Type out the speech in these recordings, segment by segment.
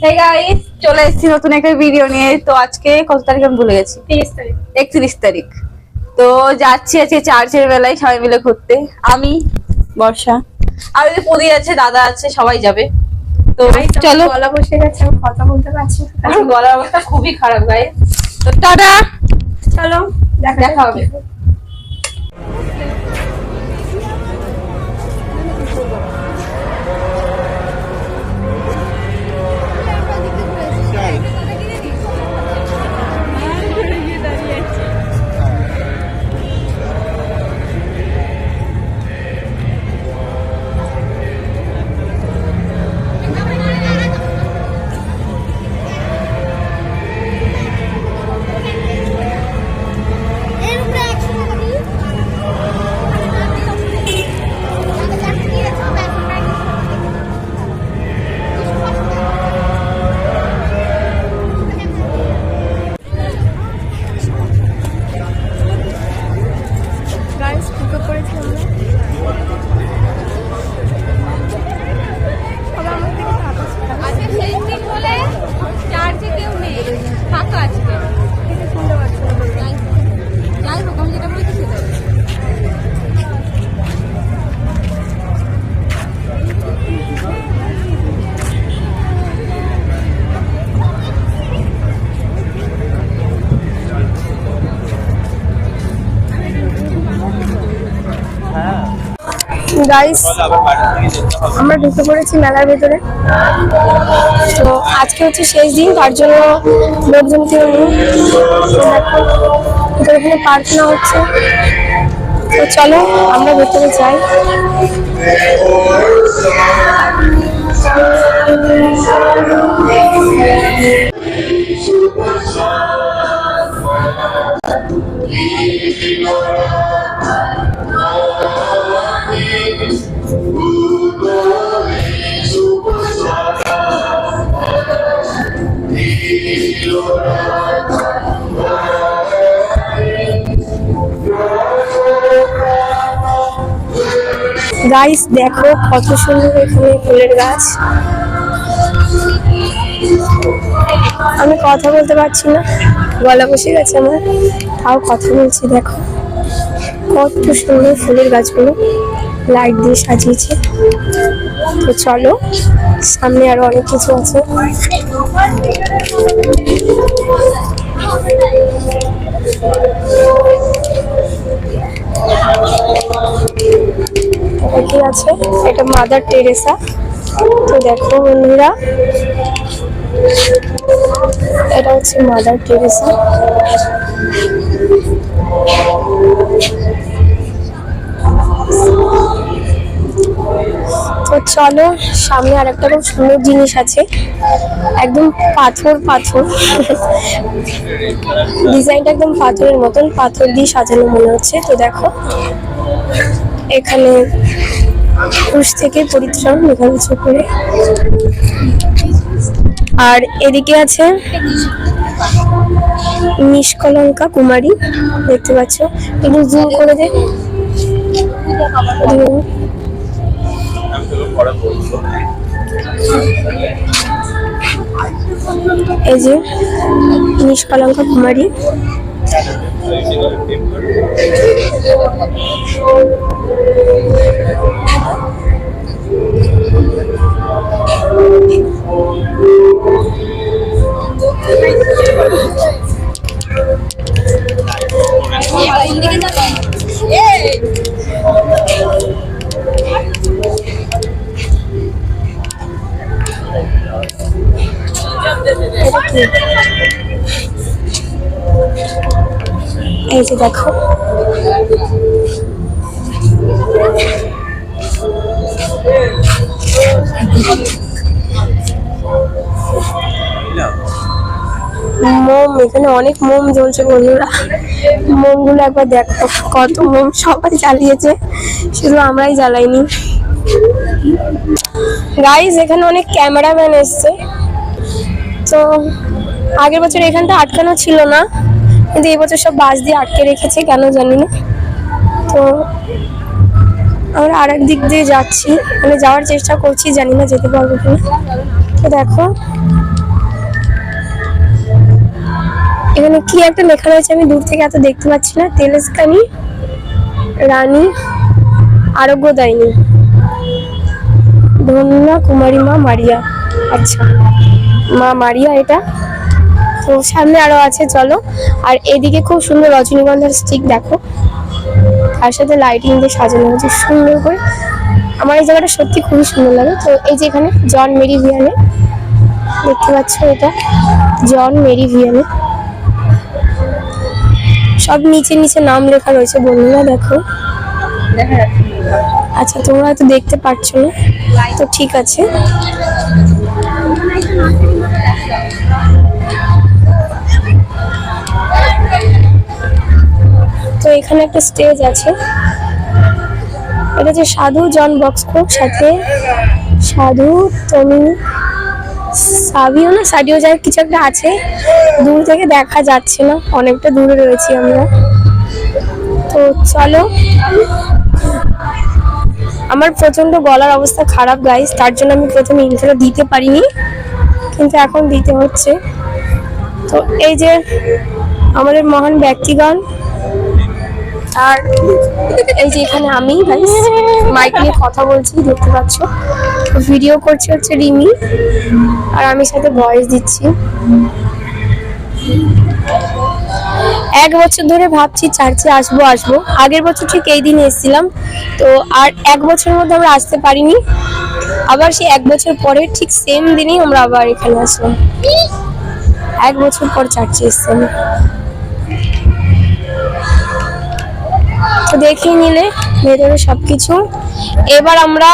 Hey guys, চলে এসেছি নতুন একটা ভিডিও নিয়ে। তো আজকে কত তারিখ আমি ভুলে গেছি, 30 তারিখ। 31 তারিখ। তো যাচ্ছি আজকে চার্চের বেলায় সবাই মিলে ঘুরতে। আমি, বর্ষা, আর ওই যে প্রদি আছে, দাদা আছে, সবাই যাবে। তো চলো। গলা বসে গেছে, আমি কথা বলতে পারছি না। আমার গলার অবস্থা খুবই খারাপ গাইস। তো টাটা, চলো দেখা হবে। গাইস, আমরা ঢুকে পড়েছি মেলার ভেতরে। তো আজকে হচ্ছে শেষ দিন, তার জন্য লোকজন কেউ নেই। এখানে প্রার্থনা হচ্ছে। তো চলো আমরা ভেতরে যাই। গাইস দেখো কত সুন্দর এখানে ফুলের গাছ। আমি কথা বলতে পারছি না, গলা বসে গেছে আমার, তাও কথা বলছি। দেখো কত সুন্দর ফুলের গাছগুলো লাইট দিয়ে সাজিয়েছে। তো চলো, সামনে আরো অনেক কিছু আছে। কি আছে, এটা মাদার টেরেসা। তো দেখো বন্ধুরা, এটা হচ্ছে মাদার টেরেসা। তো চলো, সামনে আর একটা খুব সুন্দর জিনিস আছে, একদম পাথর পাথর ডিজাইনটা একদম পাথরের মতন, পাথর দিয়ে সাজানো মনে হচ্ছে। তো দেখো এখানে ক্রুশ থেকে পরিত্রাণ লেখা কিছু করে। আর এদিকে আছে নিষ্কলঙ্কা কুমারী, দেখতে পাচ্ছ। একটু জুম করে দে। এই যে নিষ্কলঙ্কা কুমারী। এই যে দেখো, মোম, এখানে অনেক মোম জ্বলছে বন্ধুরা। মোমগুলো একবার দেখো, কত মোম সবাই জ্বালিয়েছে, শুধু আমরাই জ্বালাইনি। গাইজ এখানে অনেক ক্যামেরাম্যান এসছে। তো আগের বছর এখানটা আটকানো ছিল না, কিন্তু এই বছর সব বাস দিয়ে আটকে রেখেছে, কেন জানি না। তো আমরা আরেক দিক দিয়ে যাচ্ছি, মানে যাওয়ার চেষ্টা করছি, জানি না যেতে পারবো কিনা। তো দেখো এখানে কি একটা লেখা রয়েছে, আমি দূর থেকে এত দেখতে পাচ্ছি না। তেলেস্কানি রানী আরোগ্যদায়িনী ধন্যা কুমারী মা মারিয়া। আচ্ছা, মা মারিয়া এটা। তো সামনে আরো আছে, চলো। আর এদিকে খুব সুন্দর রজনীগন্ধার স্টিক দেখো, তার সাথে লাইটিং দিয়ে সাজানো হয়েছে সুন্দর করে। আমার এই জায়গাটা সত্যি খুবই সুন্দর লাগে। তো এই যে এখানে জন মেরি ভিয়ানে দেখতে পাচ্ছ, এটা জন মেরি ভিয়ানে। সব নিচে নিচে নাম লেখা রয়েছে বন্ধুরা, দেখো। আচ্ছা, তোমরা হয়তো দেখতে পাচ্ছ না, তো ঠিক আছে। তো এখানে একটা স্টেজ আছে, এটা যে সাধু জন বক্সকো, সাথে সাধু তুমি সাবিও না সাডিও যাই কিছু একটা আছে, দূর থেকে দেখা যাচ্ছে না, অনেকটা দূরে রয়েছি আমরা। তো চলো, আমার প্রচন্ড গলার অবস্থা খারাপ গাইস, তার জন্য আমি প্রথমে ইন্ট্রোটা দিতে পারিনি, কিন্তু এখন দিতে হচ্ছে। তো এই যে আমাদের মহান ব্যক্তিগণ, আর এই যে এখানে আমি গাইস মাইক নিয়ে কথা বলছি, দেখতে পাচ্ছ। ভিডিও করছে হচ্ছে রিমি, আর আমি সাথে ভয়েস দিচ্ছি। 1 বছর ধরে ভাবছি চার্চে আসবো। আগের বছর ঠিক এই দিনে এসেছিলাম, তো আর 1 বছরের মধ্যে আমরা আসতে পারিনি। আবার সেই 1 বছর পরে ঠিক সেম দিনেই আমরা আবার এখানে আসলাম। 1 বছর পর চার্চে এসেছিলাম। তো দেখিয়ে নিলে ভেতরে সবকিছু। এবার আমরা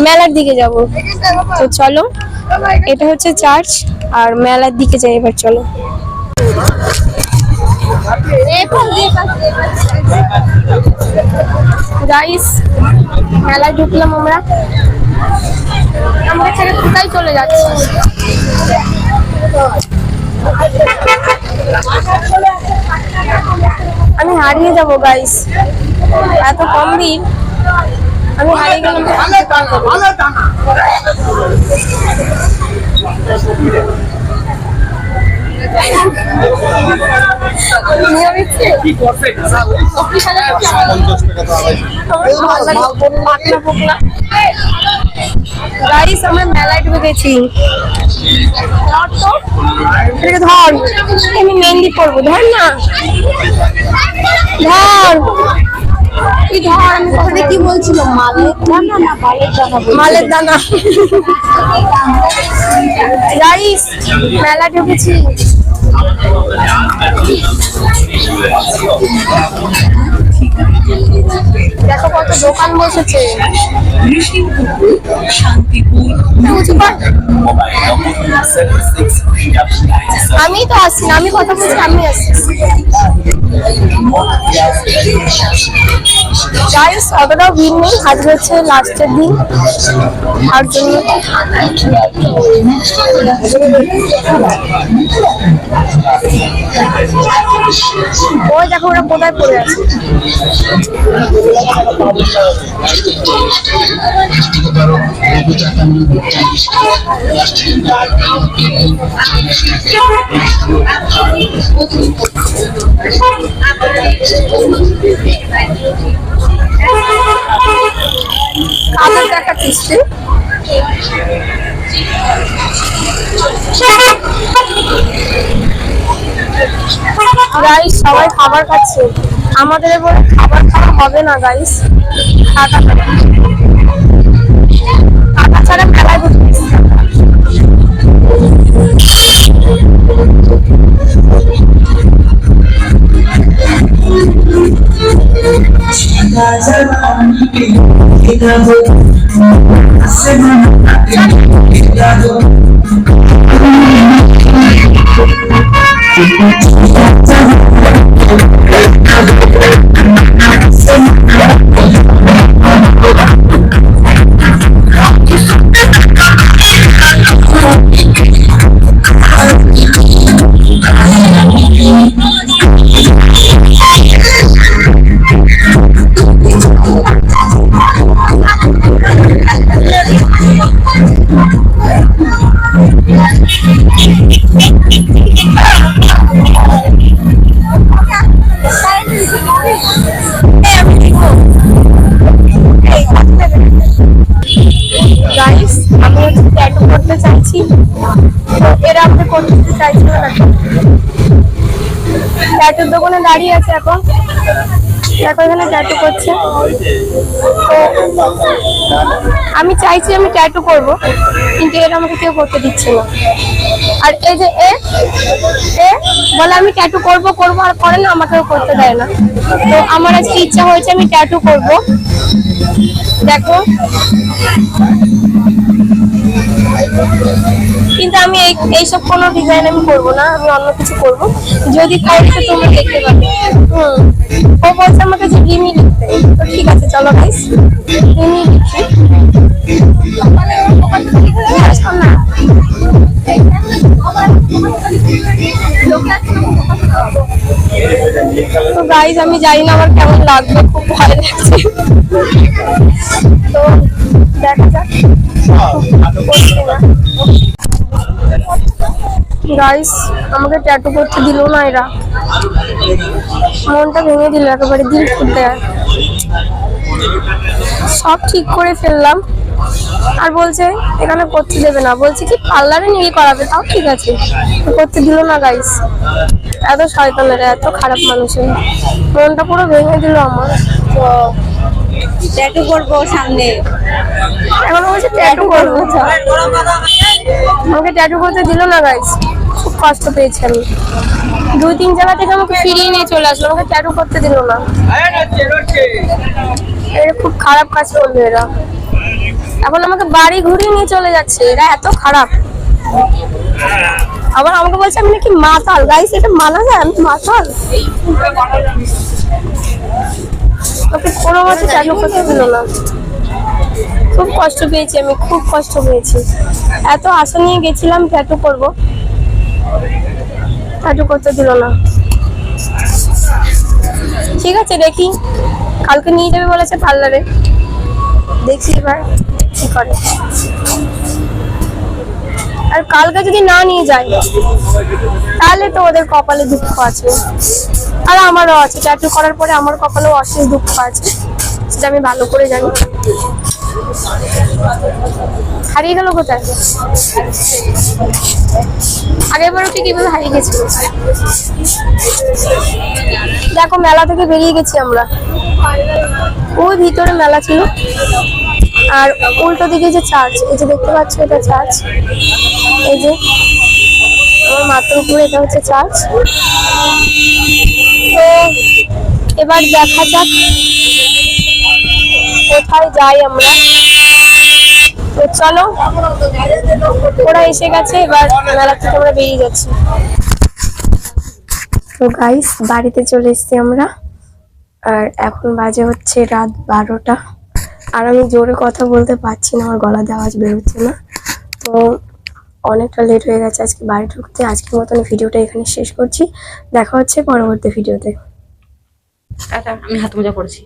মেলার দিকে যাব, তো চলো। এটা হচ্ছে চার্চ, আর মেলার দিকে যাই এবার, চলো। গাইস, মেলায় ঢুকলাম আমরা ছেড়ে কোথায় চলে যাচ্ছি। আমি হারিয়ে যাবো গাইস, এত কম ভিড়, আমি হারিয়ে গেলাম। গাইস, আমরা মেলায় ঢুকেছি। ধর, আমি মেহেন্দি পরবো, ধর না, ধর তুই ধর। আমি কথাটা কি বলছিলাম, মালের দানা। গাইস, মেলা ঢুকেছি। দেখো কত দোকান বসেছে। আমি তো আসছি না, আমি কথা বলছি, আমি আসছি। গাইস, অতটাও ভিড় নেই, আজকে হচ্ছে লাস্টের দিন, আর জন্য ওই দেখো ওরা কোথায় পড়ে আছে। কাদের দেখা কিস্তি গাইস, সবাই খাবার খাচ্ছে, আমাদের এবার খাবার খাওয়া হবে না গাইস। টাকা ছাড়া মেলায় ঢুকতে হচ্ছে ট্যাটু করতে চাইছি, তো এরা আমাকে করতে চাইছিল না। ট্যাটুর দোকানে দাঁড়িয়ে আছে এখন, দেখো এখানে ট্যাটু করছে। তো আমি চাইছি আমি ট্যাটু করব, কিন্তু এরা আমাকে কেউ করতে দিচ্ছে না। আর এই যে এ বলে আমি ট্যাটু করব করব আর করে না, আমাকেও করতে দেয় না। তো আমার আজকে ইচ্ছা হয়েছে আমি ট্যাটু করব। দেখো, কিন্তু আমি এইসব কোনো ডিজাইন আমি করবো না, আমি অন্য কিছু করব। যদি করি তো তোমরা দেখতে পাবে। ও বলছে আমাকে যে রিমি লিখতে, তো ঠিক আছে চলো গাইস রিমি লিখি। তো গাইস আমি জানি না আমার কেমন লাগবে, খুব ভয় লাগছে। তো দেখা যাক। গাইস আমাকে ট্যাটু করতে দিল না এরা, মনটা ভেঙে দিল একেবারে, দিল ফুটতে। সব ঠিক করে ফেললাম আর বলছে এখানে করতে দেবে না, বলছে কি পার্লারে নিয়ে করাবে, তাও ঠিক আছে, করতে দিল না। গাইস এত শয়তানেরা, এত খারাপ মানুষের, মনটা পুরো ভেঙে দিল আমার। তো ট্যাটু করবো সামনে, এখন বলছে ট্যাটু করবো, আমাকে ট্যাটু করতে দিল না। গাইস খুব কষ্ট পেয়েছি আমি, 2-3 জায়গা থেকে আমাকে ফিরিয়ে নিয়ে চলে আসলো, আমাকে ট্যাটু করতে দিল না। এরা খুব খারাপ কাজ করলো এরা, এখন আমাকে বাড়ি ঘুরিয়ে নিয়ে চলে যাচ্ছে, এরা এত খারাপ। আবার আমাকে বলছে আমি নাকি মাতাল। গাইস এটা মানা যায়? আমি মাতাল? ওকে কোনো মতে ট্যাটু করতে দিল না। খুব কষ্ট পেয়েছি আমি, খুব কষ্ট পেয়েছি। এত আশা নিয়ে গেছিলাম ট্যাটু করব, ট্যাটু করতে দিল না। ঠিক আছে দেখি, কালকে নিয়ে যাবে বলেছে পার্লারে, দেখি এবার কি করে। আর কালকে যদি না নিয়ে যায় তাহলে তো ওদের কপালে দুঃখ আছে, আর আমারও আছে। ট্যাটু করার পরে আমার কপালেও অশেষ দুঃখ আছে, সেটা আমি ভালো করে জানি। হারিয়ে গেল কোথায়? আগেরবারও ঠিক এভাবে হারিয়ে গেছিল। দেখো মেলা থেকে বেরিয়ে গেছি আমরা, ওই ভিতরে মেলা ছিল, আর উল্টো দিকে যে চার্চ, এই যে দেখতে পাচ্ছ এটা চার্চ, এই যে আমার মাথার উপরে এটা হচ্ছে চার্চ। তো এবার দেখা যাক কোথায় যাই আমরা। তো চলো, ওরা এসে গেছে, এবার মেলা থেকে আমরা বেরিয়ে যাচ্ছি। তো গাইস বাড়িতে চলে এসেছি আমরা, আর এখন বাজে হচ্ছে রাত 12টা, আর আমি জোরে কথা বলতে পারছি না, আমার গলাতে আওয়াজ বেরোচ্ছে না। তো অনেকটা লেট হয়ে গেছে আজকে বাড়ি ঢুকতে। আজকের মতন ভিডিওটা এখানে শেষ করছি, দেখা হচ্ছে পরবর্তী ভিডিওতে। আমি হাত মোজা পড়েছি।